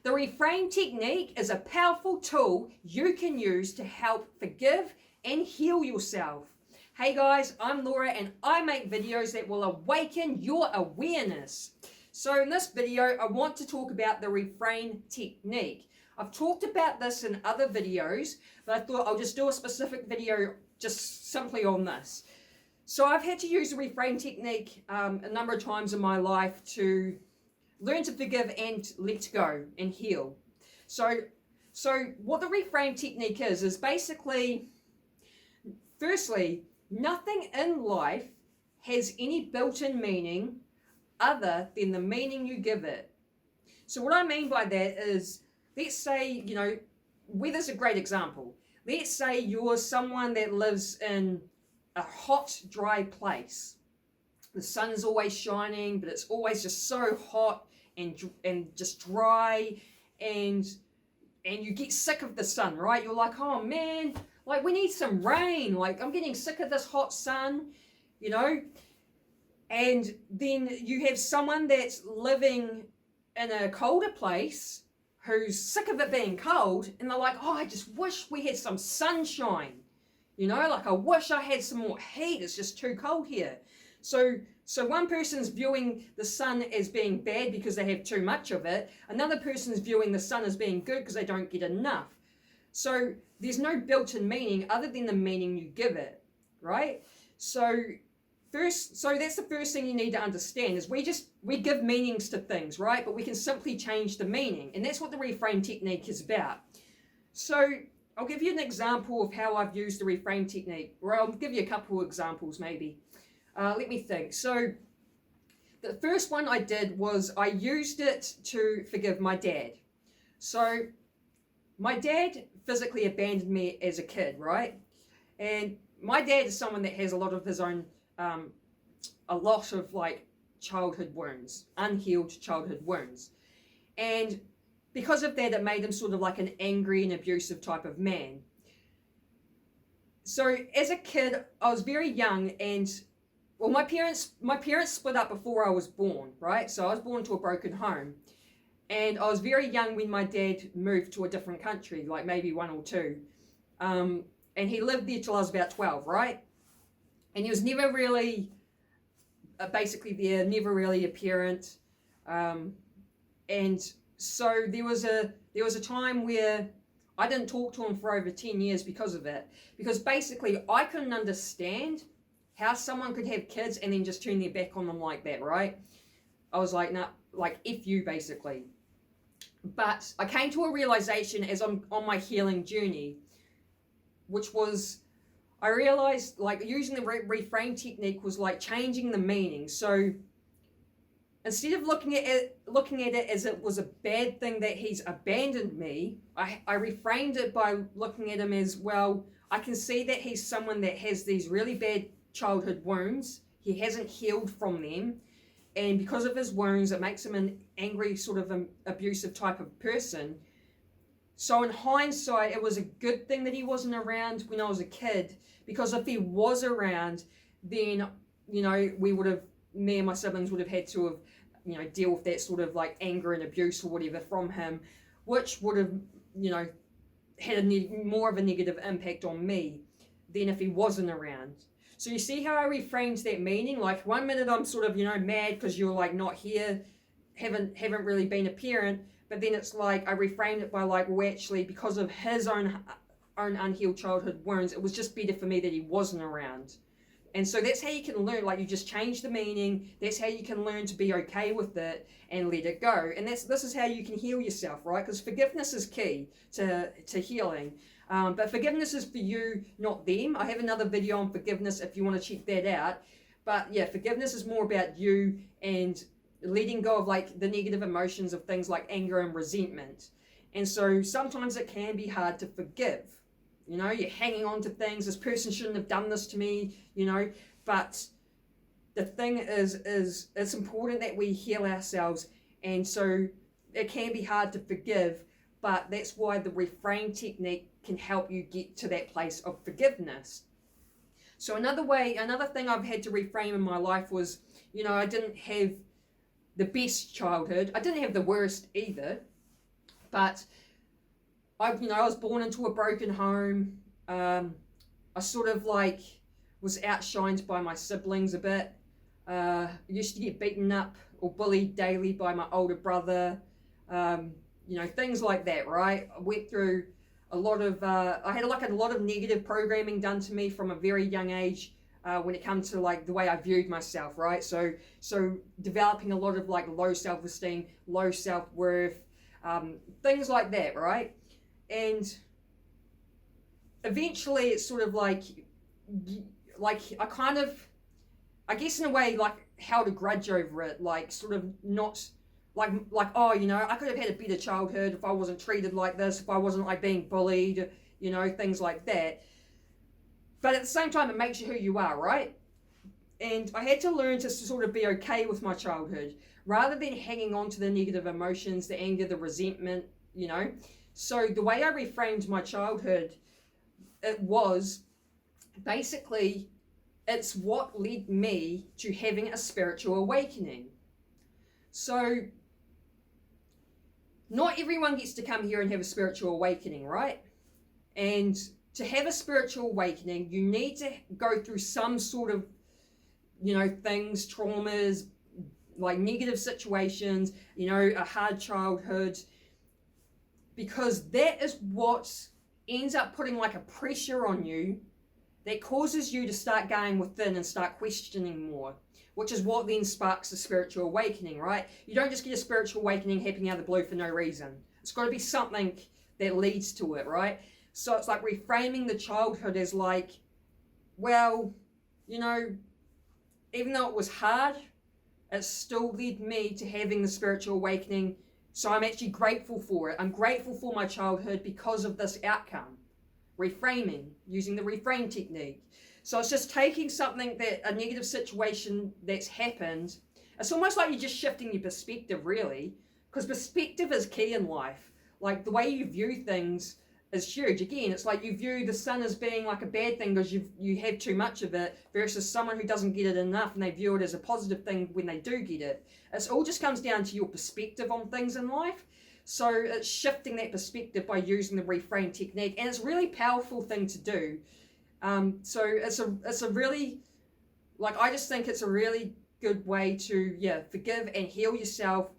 The Reframe Technique is a powerful tool you can use to help forgive and heal yourself. Hey guys, I'm Laura and I make videos that will awaken your awareness. So in this video, I want to talk about the Reframe Technique. I've talked about this in other videos, but I thought I'll just do a specific video just simply on this. So I've had to use the Reframe Technique a number of times in my life to learn to forgive and let go and heal. So what the Reframe Technique is basically, firstly, nothing in life has any built-in meaning other than the meaning you give it. So what I mean by that is, let's say, weather's a great example. Let's say you're someone that lives in a hot, dry place. The sun's always shining, but it's always just so hot and just dry, and you get sick of the sun, right? You're like, oh man, like we need some rain. Like I'm getting sick of this hot sun, And then you have someone that's living in a colder place who's sick of it being cold, and they're like, oh, I just wish we had some sunshine. Like I wish I had some more heat. It's just too cold here. So one person's viewing the sun as being bad because they have too much of it. Another person's viewing the sun as being good because they don't get enough. So there's no built-in meaning other than the meaning you give it, right? So that's the first thing you need to understand is we give meanings to things, right? But we can simply change the meaning. And that's what the Reframe Technique is about. So I'll give you an example of how I've used the Reframe Technique, or I'll give you a couple of examples maybe. Let me think. So the first one I did was I used it to forgive my dad. So my dad physically abandoned me as a kid, right? And my dad is someone that has a lot of his own, a lot of like childhood wounds, unhealed childhood wounds. And because of that, it made him sort of like an angry and abusive type of man. So as a kid, I was very young and well, my parents split up before I was born, right? So I was born to a broken home. And I was very young when my dad moved to a different country, like maybe 1 or 2. And he lived there till I was about 12, right? And he was never really, basically there, never really a parent. And so there was a time where I didn't talk to him for over 10 years because of it. Because basically I couldn't understand how someone could have kids and then just turn their back on them like that, right? I was like, nah, like F you basically. But I came to a realization as I'm on my healing journey, which was, I realized like using the reframe technique was like changing the meaning. So instead of looking at it as it was a bad thing that he's abandoned me, I reframed it by looking at him as, well, I can see that he's someone that has these really bad childhood wounds. He hasn't healed from them, and because of his wounds it makes him an angry sort of abusive type of person. So in hindsight, it was a good thing that he wasn't around when I was a kid, because if he was around, then we would have, me and my siblings would have had to have deal with that sort of like anger and abuse or whatever from him, which would have had more of a negative impact on me than if he wasn't around. So you see how I reframed that meaning? Like 1 minute I'm sort of, mad because you're like not here, haven't really been a parent, but then it's like I reframed it by like, well, actually because of his own unhealed childhood wounds, it was just better for me that he wasn't around. And so that's how you can learn, like you just change the meaning. That's how you can learn to be okay with it and let it go. And this is how you can heal yourself, right? Because forgiveness is key to healing. But forgiveness is for you, not them. I have another video on forgiveness if you want to check that out. But yeah, forgiveness is more about you and letting go of like the negative emotions of things like anger and resentment. And so sometimes it can be hard to forgive. You're hanging on to things. This person shouldn't have done this to me, But the thing is it's important that we heal ourselves. And so it can be hard to forgive, but that's why the reframe technique can help you get to that place of forgiveness. So another thing I've had to reframe in my life was, I didn't have the best childhood. I didn't have the worst either. But I was born into a broken home. I sort of like was outshined by my siblings a bit. Used to get beaten up or bullied daily by my older brother. Things like that, right? I went through a lot of, I had like a lot of negative programming done to me from a very young age when it comes to like the way I viewed myself, right? So developing a lot of like low self-esteem, low self-worth, things like that, right? And eventually it's sort of like I kind of, I guess in a way, like held a grudge over it, like sort of not like oh, I could have had a better childhood if I wasn't treated like this, if I wasn't like being bullied, things like that. But at the same time, it makes you who you are, right? And I had to learn to sort of be okay with my childhood rather than hanging on to the negative emotions, the anger, the resentment, So the way I reframed my childhood, it was basically, it's what led me to having a spiritual awakening. So not everyone gets to come here and have a spiritual awakening, right? And to have a spiritual awakening, you need to go through some sort of, things, traumas, like negative situations, a hard childhood, because that is what ends up putting like a pressure on you that causes you to start going within and start questioning more, which is what then sparks the spiritual awakening, right? You don't just get a spiritual awakening happening out of the blue for no reason. It's got to be something that leads to it, right? So it's like reframing the childhood as like, well, even though it was hard, it still led me to having the spiritual awakening. So I'm actually grateful for it. I'm grateful for my childhood because of this outcome. Reframing, using the reframe technique. So it's just taking something a negative situation that's happened. It's almost like you're just shifting your perspective, really, because perspective is key in life. Like the way you view things is huge. Again, it's like you view the sun as being like a bad thing because you have too much of it, versus someone who doesn't get it enough and they view it as a positive thing when they do get it. It all just comes down to your perspective on things in life. So it's shifting that perspective by using the reframe technique, and it's a really powerful thing to do. So it's a really, I just think it's a really good way to forgive and heal yourself.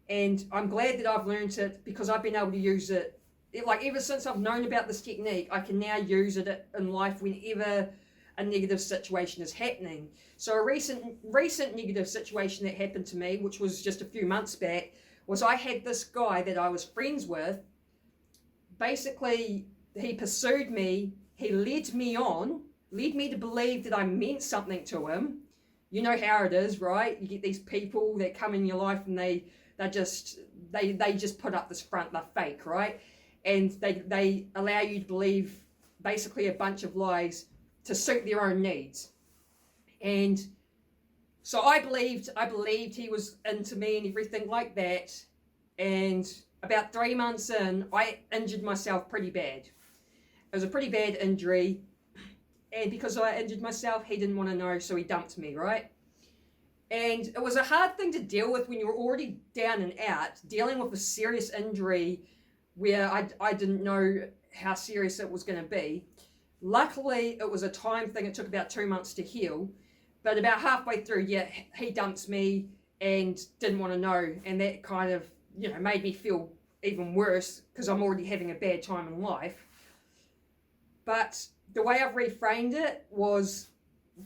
And I'm glad that I've learned it because I've been able to use it. Ever since I've known about this technique, I can now use it in life whenever a negative situation is happening. So a recent negative situation that happened to me, which was just a few months back, was I had this guy that I was friends with. Basically, he pursued me. He led me to believe that I meant something to him. You know how it is, right? You get these people that come in your life and they just put up this front, they're fake, right? And they allow you to believe basically a bunch of lies to suit their own needs. And so I believed he was into me and everything like that. And about 3 months in, I injured myself pretty bad. It was a pretty bad injury. And because I injured myself, he didn't want to know, so he dumped me, right? And it was a hard thing to deal with when you were already down and out, dealing with a serious injury where I didn't know how serious it was going to be. Luckily, it was a time thing. It took about 2 months to heal. But about halfway through, he dumps me and didn't want to know. And that kind of, made me feel even worse because I'm already having a bad time in life. But the way I've reframed it was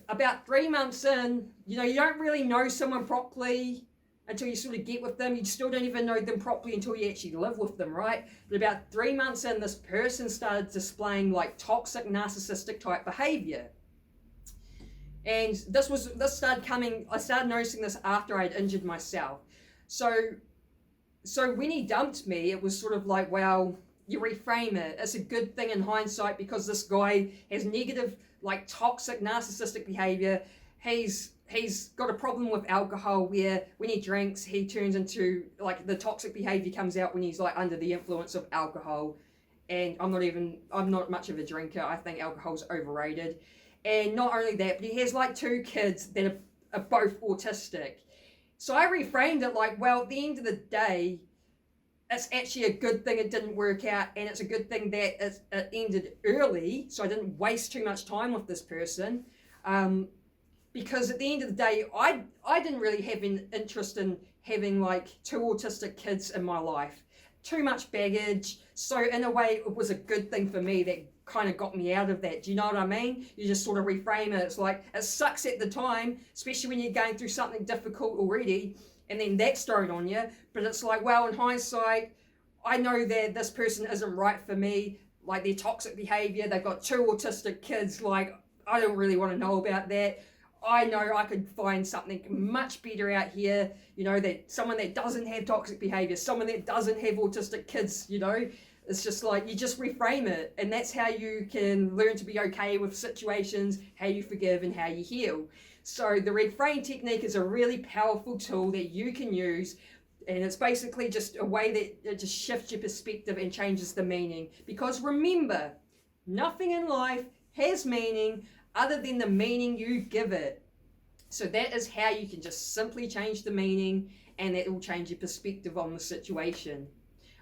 about 3 months in, you don't really know someone properly until you sort of get with them. You still don't even know them properly until you actually live with them, right? But about 3 months in, this person started displaying toxic narcissistic type behavior. And I started noticing this after I'd injured myself. So when he dumped me, it was sort of like, well, you reframe it. It's a good thing in hindsight because this guy has negative, toxic narcissistic behavior. He's got a problem with alcohol where when he drinks, he turns into, the toxic behavior comes out when he's, under the influence of alcohol. And I'm not much of a drinker. I think alcohol's overrated. And not only that, but he has, 2 kids that are both autistic. So I reframed it well, at the end of the day, it's actually a good thing it didn't work out, and it's a good thing that it ended early, so I didn't waste too much time with this person. Because at the end of the day, I didn't really have an interest in having like 2 autistic kids in my life. Too much baggage. So in a way, it was a good thing for me that kind of got me out of that. Do you know what I mean? You just sort of reframe it. It's like, it sucks at the time, especially when you're going through something difficult already, and then that's thrown on you. But it's like, well, in hindsight, I know that this person isn't right for me. Like, their toxic behavior, they've got 2 autistic kids. Like, I don't really want to know about that. I know I could find something much better out here, you know, that someone that doesn't have toxic behavior, someone that doesn't have autistic kids, you know. It's just like, you just reframe it, and that's how you can learn to be okay with situations, how you forgive and how you heal. So the Reframe Technique is a really powerful tool that you can use, and it's basically just a way that it just shifts your perspective and changes the meaning. Because remember, nothing in life has meaning other than the meaning you give it. So that is how you can just simply change the meaning, and that will change your perspective on the situation.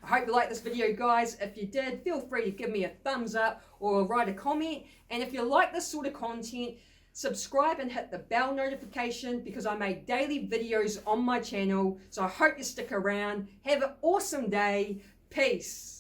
I hope you liked this video, guys. If you did, feel free to give me a thumbs up or write a comment. And if you like this sort of content, subscribe and hit the bell notification, because I make daily videos on my channel. So I hope you stick around. Have an awesome day. Peace.